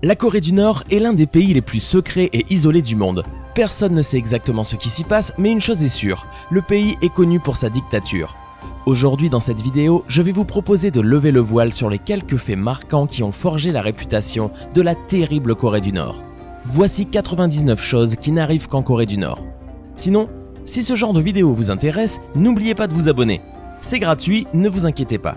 La Corée du Nord est l'un des pays les plus secrets et isolés du monde. Personne ne sait exactement ce qui s'y passe, mais une chose est sûre, le pays est connu pour sa dictature. Aujourd'hui dans cette vidéo, je vais vous proposer de lever le voile sur les quelques faits marquants qui ont forgé la réputation de la terrible Corée du Nord. Voici 99 choses qui n'arrivent qu'en Corée du Nord. Sinon, si ce genre de vidéo vous intéresse, n'oubliez pas de vous abonner. C'est gratuit, ne vous inquiétez pas.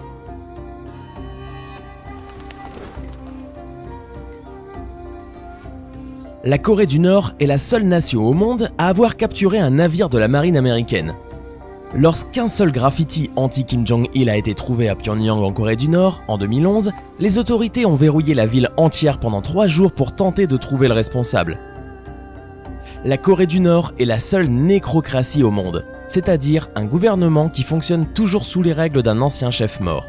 La Corée du Nord est la seule nation au monde à avoir capturé un navire de la marine américaine. Lorsqu'un seul graffiti anti-Kim Jong-il a été trouvé à Pyongyang en Corée du Nord, en 2011, les autorités ont verrouillé la ville entière pendant 3 jours pour tenter de trouver le responsable. La Corée du Nord est la seule nécrocratie au monde, c'est-à-dire un gouvernement qui fonctionne toujours sous les règles d'un ancien chef mort.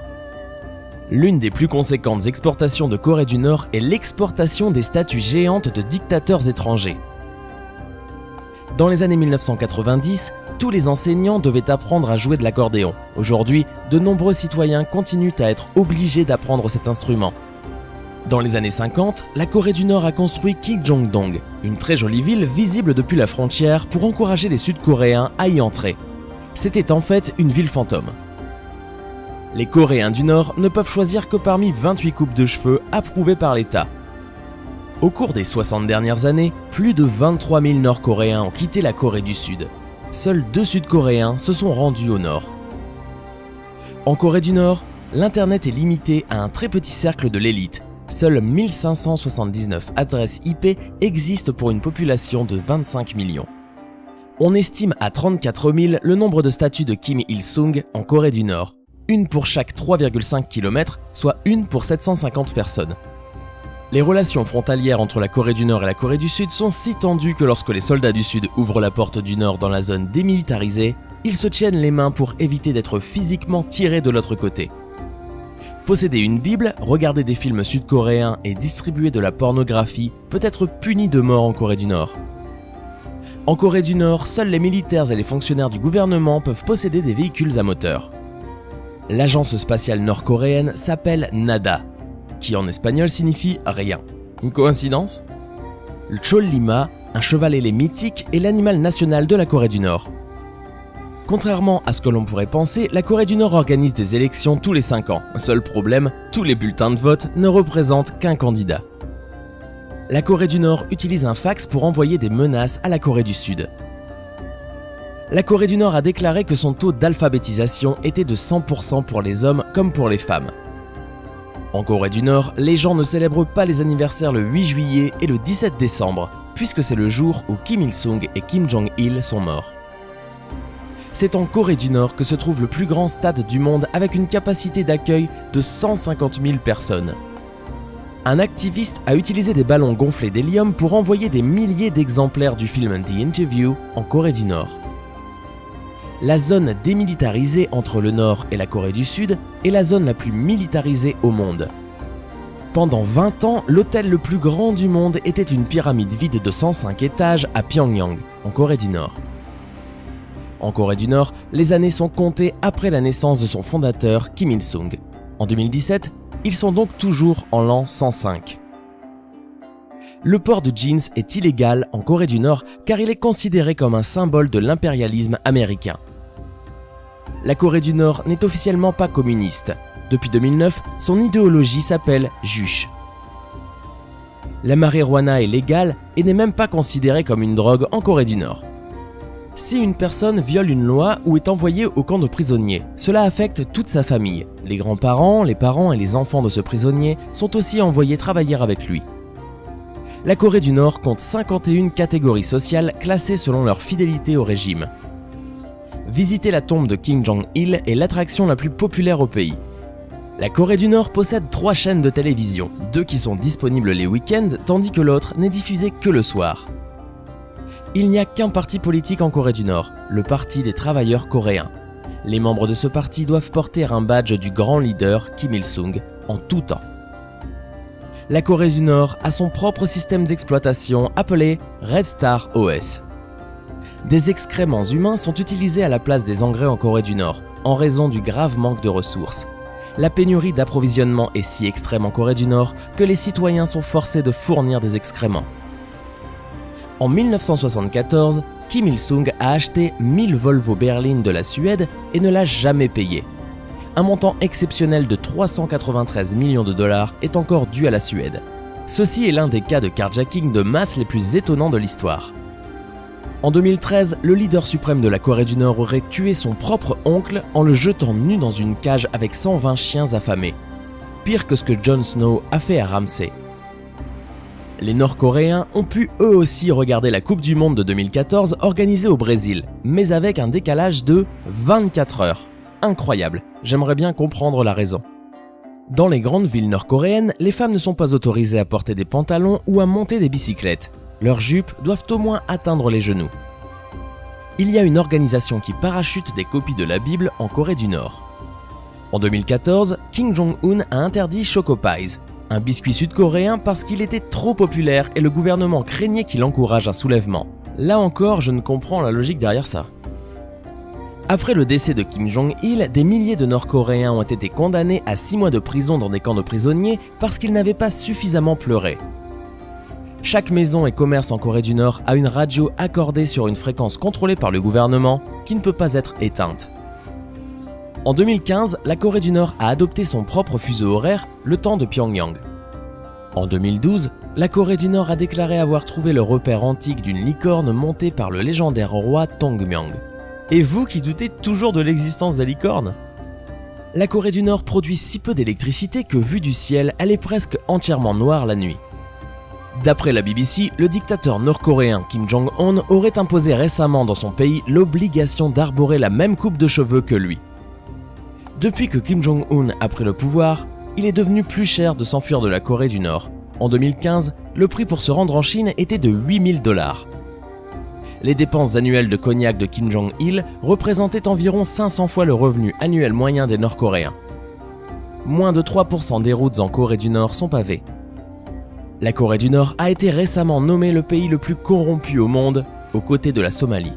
L'une des plus conséquentes exportations de Corée du Nord est l'exportation des statues géantes de dictateurs étrangers. Dans les années 1990, tous les enseignants devaient apprendre à jouer de l'accordéon. Aujourd'hui, de nombreux citoyens continuent à être obligés d'apprendre cet instrument. Dans les années 50, la Corée du Nord a construit Kijeongdong, une très jolie ville visible depuis la frontière pour encourager les Sud-Coréens à y entrer. C'était en fait une ville fantôme. Les Coréens du Nord ne peuvent choisir que parmi 28 coupes de cheveux approuvées par l'État. Au cours des 60 dernières années, plus de 23 000 Nord-Coréens ont quitté la Corée du Sud. Seuls 2 Sud-Coréens se sont rendus au Nord. En Corée du Nord, l'Internet est limité à un très petit cercle de l'élite. Seules 1579 adresses IP existent pour une population de 25 millions. On estime à 34 000 le nombre de statues de Kim Il-sung en Corée du Nord. Une pour chaque 3,5 km, soit une pour 750 personnes. Les relations frontalières entre la Corée du Nord et la Corée du Sud sont si tendues que lorsque les soldats du Sud ouvrent la porte du Nord dans la zone démilitarisée, ils se tiennent les mains pour éviter d'être physiquement tirés de l'autre côté. Posséder une Bible, regarder des films sud-coréens et distribuer de la pornographie peut être puni de mort en Corée du Nord. En Corée du Nord, seuls les militaires et les fonctionnaires du gouvernement peuvent posséder des véhicules à moteur. L'agence spatiale nord-coréenne s'appelle NADA, qui en espagnol signifie rien. Une coïncidence? Le Chollima, un cheval ailé mythique, est l'animal national de la Corée du Nord. Contrairement à ce que l'on pourrait penser, la Corée du Nord organise des élections tous les 5 ans. Seul problème, tous les bulletins de vote ne représentent qu'un candidat. La Corée du Nord utilise un fax pour envoyer des menaces à la Corée du Sud. La Corée du Nord a déclaré que son taux d'alphabétisation était de 100% pour les hommes comme pour les femmes. En Corée du Nord, les gens ne célèbrent pas les anniversaires le 8 juillet et le 17 décembre, puisque c'est le jour où Kim Il-sung et Kim Jong-il sont morts. C'est en Corée du Nord que se trouve le plus grand stade du monde avec une capacité d'accueil de 150 000 personnes. Un activiste a utilisé des ballons gonflés d'hélium pour envoyer des milliers d'exemplaires du film The Interview en Corée du Nord. La zone démilitarisée entre le Nord et la Corée du Sud est la zone la plus militarisée au monde. Pendant 20 ans, l'hôtel le plus grand du monde était une pyramide vide de 105 étages à Pyongyang, en Corée du Nord. En Corée du Nord, les années sont comptées après la naissance de son fondateur Kim Il-sung. En 2017, ils sont donc toujours en l'an 105. Le port de jeans est illégal en Corée du Nord car il est considéré comme un symbole de l'impérialisme américain. La Corée du Nord n'est officiellement pas communiste. Depuis 2009, son idéologie s'appelle Juche. La marijuana est légale et n'est même pas considérée comme une drogue en Corée du Nord. Si une personne viole une loi ou est envoyée au camp de prisonniers, cela affecte toute sa famille. Les grands-parents, les parents et les enfants de ce prisonnier sont aussi envoyés travailler avec lui. La Corée du Nord compte 51 catégories sociales classées selon leur fidélité au régime. Visiter la tombe de Kim Jong-il est l'attraction la plus populaire au pays. La Corée du Nord possède 3 chaînes de télévision, 2 qui sont disponibles les week-ends tandis que l'autre n'est diffusée que le soir. Il n'y a qu'un parti politique en Corée du Nord, le Parti des travailleurs coréens. Les membres de ce parti doivent porter un badge du grand leader Kim Il-sung en tout temps. La Corée du Nord a son propre système d'exploitation appelé Red Star OS. Des excréments humains sont utilisés à la place des engrais en Corée du Nord, en raison du grave manque de ressources. La pénurie d'approvisionnement est si extrême en Corée du Nord que les citoyens sont forcés de fournir des excréments. En 1974, Kim Il-sung a acheté 1000 Volvo berlines de la Suède et ne l'a jamais payé. Un montant exceptionnel de 393 millions de dollars est encore dû à la Suède. Ceci est l'un des cas de carjacking de masse les plus étonnants de l'histoire. En 2013, le leader suprême de la Corée du Nord aurait tué son propre oncle en le jetant nu dans une cage avec 120 chiens affamés. Pire que ce que Jon Snow a fait à Ramsay. Les Nord-Coréens ont pu eux aussi regarder la Coupe du Monde de 2014 organisée au Brésil, mais avec un décalage de 24 heures. Incroyable, j'aimerais bien comprendre la raison. Dans les grandes villes nord-coréennes, les femmes ne sont pas autorisées à porter des pantalons ou à monter des bicyclettes. Leurs jupes doivent au moins atteindre les genoux. Il y a une organisation qui parachute des copies de la Bible en Corée du Nord. En 2014, Kim Jong-un a interdit Choco Pies, un biscuit sud-coréen parce qu'il était trop populaire et le gouvernement craignait qu'il encourage un soulèvement. Là encore, je ne comprends la logique derrière ça. Après le décès de Kim Jong-il, des milliers de Nord-Coréens ont été condamnés à 6 mois de prison dans des camps de prisonniers parce qu'ils n'avaient pas suffisamment pleuré. Chaque maison et commerce en Corée du Nord a une radio accordée sur une fréquence contrôlée par le gouvernement qui ne peut pas être éteinte. En 2015, la Corée du Nord a adopté son propre fuseau horaire, le temps de Pyongyang. En 2012, la Corée du Nord a déclaré avoir trouvé le repère antique d'une licorne montée par le légendaire roi Tongmyong. Et vous qui doutez toujours de l'existence des licornes ? La Corée du Nord produit si peu d'électricité que vue du ciel, elle est presque entièrement noire la nuit. D'après la BBC, le dictateur nord-coréen Kim Jong-un aurait imposé récemment dans son pays l'obligation d'arborer la même coupe de cheveux que lui. Depuis que Kim Jong-un a pris le pouvoir, il est devenu plus cher de s'enfuir de la Corée du Nord. En 2015, le prix pour se rendre en Chine était de 8000 $. Les dépenses annuelles de cognac de Kim Jong-il représentaient environ 500 fois le revenu annuel moyen des Nord-Coréens. Moins de 3% des routes en Corée du Nord sont pavées. La Corée du Nord a été récemment nommée le pays le plus corrompu au monde, aux côtés de la Somalie.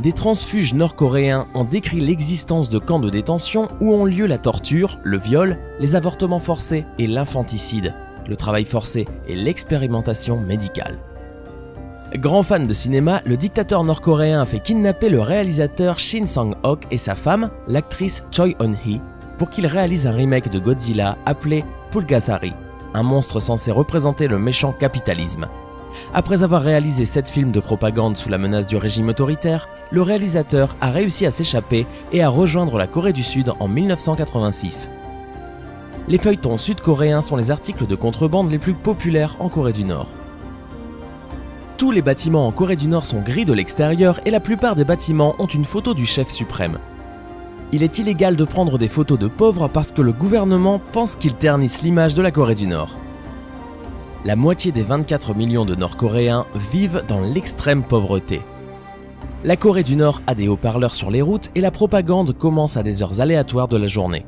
Des transfuges nord-coréens ont décrit l'existence de camps de détention où ont lieu la torture, le viol, les avortements forcés et l'infanticide, le travail forcé et l'expérimentation médicale. Grand fan de cinéma, le dictateur nord-coréen a fait kidnapper le réalisateur Shin Sang-ok et sa femme, l'actrice Choi Eun-hee, pour qu'ils réalisent un remake de Godzilla appelé Pulgasari, un monstre censé représenter le méchant capitalisme. Après avoir réalisé 7 films de propagande sous la menace du régime autoritaire, le réalisateur a réussi à s'échapper et à rejoindre la Corée du Sud en 1986. Les feuilletons sud-coréens sont les articles de contrebande les plus populaires en Corée du Nord. Tous les bâtiments en Corée du Nord sont gris de l'extérieur et la plupart des bâtiments ont une photo du chef suprême. Il est illégal de prendre des photos de pauvres parce que le gouvernement pense qu'ils ternissent l'image de la Corée du Nord. La moitié des 24 millions de Nord-Coréens vivent dans l'extrême pauvreté. La Corée du Nord a des haut-parleurs sur les routes et la propagande commence à des heures aléatoires de la journée.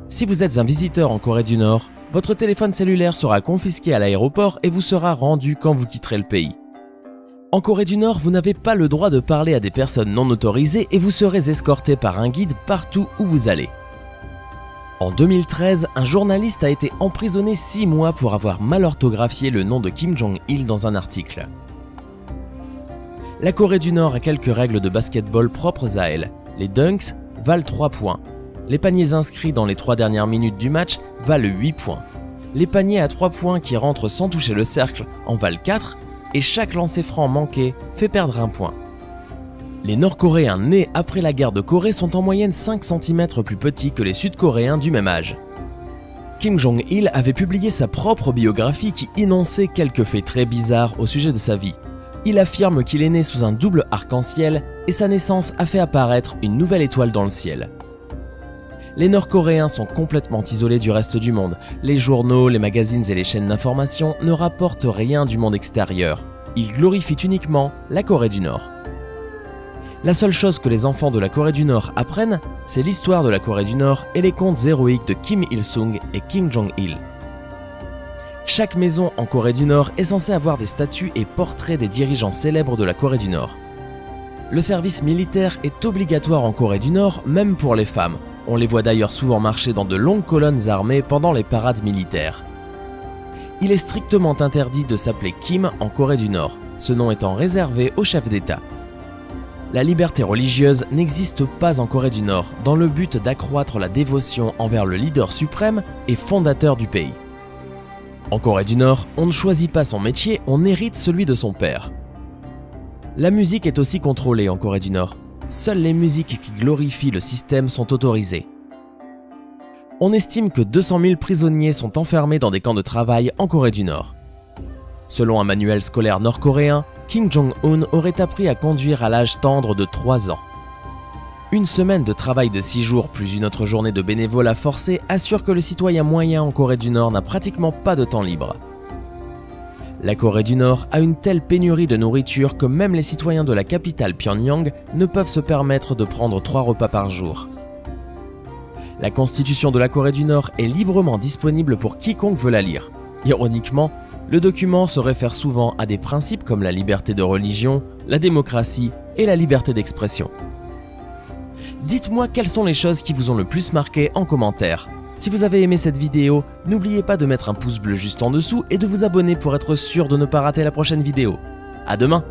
Si vous êtes un visiteur en Corée du Nord, votre téléphone cellulaire sera confisqué à l'aéroport et vous sera rendu quand vous quitterez le pays. En Corée du Nord, vous n'avez pas le droit de parler à des personnes non autorisées et vous serez escorté par un guide partout où vous allez. En 2013, un journaliste a été emprisonné 6 mois pour avoir mal orthographié le nom de Kim Jong-il dans un article. La Corée du Nord a quelques règles de basketball propres à elle. Les dunks valent 3 points. Les paniers inscrits dans les 3 dernières minutes du match valent 8 points. Les paniers à 3 points qui rentrent sans toucher le cercle en valent 4 et chaque lancer franc manqué fait perdre 1 point. Les Nord-Coréens nés après la guerre de Corée sont en moyenne 5 cm plus petits que les Sud-Coréens du même âge. Kim Jong-il avait publié sa propre biographie qui énonçait quelques faits très bizarres au sujet de sa vie. Il affirme qu'il est né sous un double arc-en-ciel et sa naissance a fait apparaître une nouvelle étoile dans le ciel. Les Nord-Coréens sont complètement isolés du reste du monde. Les journaux, les magazines et les chaînes d'information ne rapportent rien du monde extérieur. Ils glorifient uniquement la Corée du Nord. La seule chose que les enfants de la Corée du Nord apprennent, c'est l'histoire de la Corée du Nord et les contes héroïques de Kim Il-sung et Kim Jong-il. Chaque maison en Corée du Nord est censée avoir des statues et portraits des dirigeants célèbres de la Corée du Nord. Le service militaire est obligatoire en Corée du Nord, même pour les femmes. On les voit d'ailleurs souvent marcher dans de longues colonnes armées pendant les parades militaires. Il est strictement interdit de s'appeler Kim en Corée du Nord, ce nom étant réservé aux chefs d'État. La liberté religieuse n'existe pas en Corée du Nord, dans le but d'accroître la dévotion envers le leader suprême et fondateur du pays. En Corée du Nord, on ne choisit pas son métier, on hérite celui de son père. La musique est aussi contrôlée en Corée du Nord. Seules les musiques qui glorifient le système sont autorisées. On estime que 200 000 prisonniers sont enfermés dans des camps de travail en Corée du Nord. Selon un manuel scolaire nord-coréen, Kim Jong-un aurait appris à conduire à l'âge tendre de 3 ans. Une semaine de travail de 6 jours plus une autre journée de bénévolat forcé assure que le citoyen moyen en Corée du Nord n'a pratiquement pas de temps libre. La Corée du Nord a une telle pénurie de nourriture que même les citoyens de la capitale Pyongyang ne peuvent se permettre de prendre 3 repas par jour. La constitution de la Corée du Nord est librement disponible pour quiconque veut la lire. Ironiquement, le document se réfère souvent à des principes comme la liberté de religion, la démocratie et la liberté d'expression. Dites-moi quelles sont les choses qui vous ont le plus marqué en commentaire. Si vous avez aimé cette vidéo, n'oubliez pas de mettre un pouce bleu juste en dessous et de vous abonner pour être sûr de ne pas rater la prochaine vidéo. À demain!